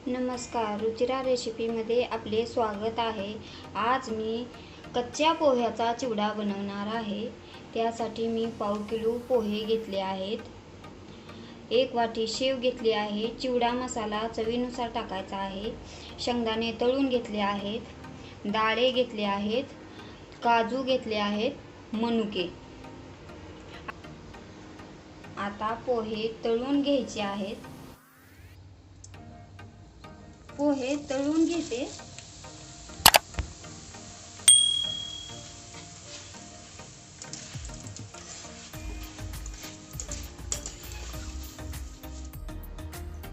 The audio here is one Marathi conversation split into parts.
नमस्कार, रुचिरा रेसिपीमध्ये आपले स्वागत आहे। आज मी कच्च्या पोह्याचा चिवडा बनवणार आहे। त्यासाठी मी पाव किलो पोहे घेतले आहेत, 1 वाटी शेव घेतली आहे, चिवडा मसाला चवीनुसार टाकायचा आहे, शेंगदाणे तळून घेतले आहेत, डाळे घेतले आहेत, काजू घेतले आहेत, मनुके। आता पोहे तळून घ्यायचे आहेत। पोहे तळून घेते।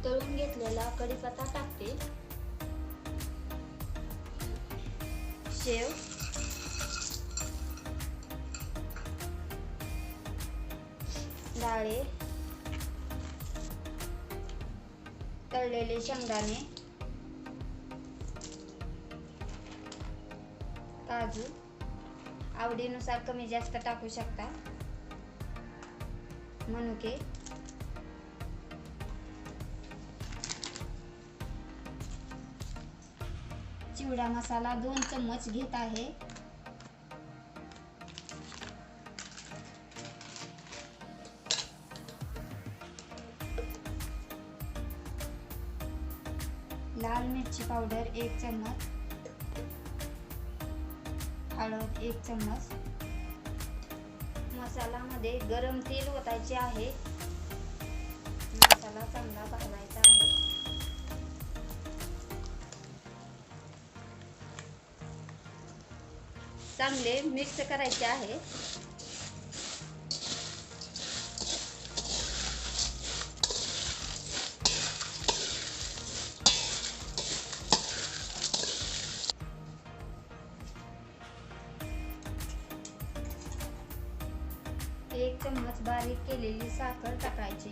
तळून घेतलेला कढीपत्ता टाकते, शेव, डाळे, तळलेले शेंगदाणे, काजू, आवडीनुसार कमी जास्त टाकू शकता, मनुके, चिवडा मसाला 2 चम्मच घेत आहे, लाल मिरची पावडर 1 चम्मच, हळद 1 चम्मच। मसाल्यामध्ये गरम तेल ओतायचे आहे, मसाला चांगला भाजायचा आहे। चांगले मिक्स करायचे आहे। एक चम्मच बारीक केलेली साखर टाकायची,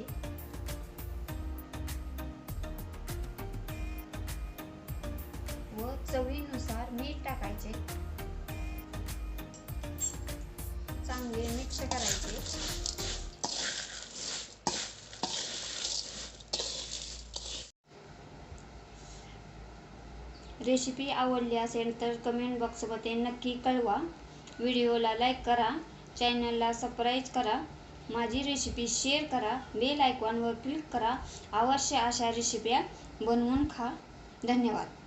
व चवीनुसार मीठ टाकायचे। चांगले मिक्स करायचे। रेसिपी आवडली असेल तर कमेंट बॉक्समध्ये नक्की कळवा। व्हिडिओला लाईक करा, चॅनलला सबस्क्राईब करा, माझी रेसिपी शेअर करा, बेल आयकॉनवर क्लिक करा। अवश्य अशा रेसिपी बनवून खा। धन्यवाद।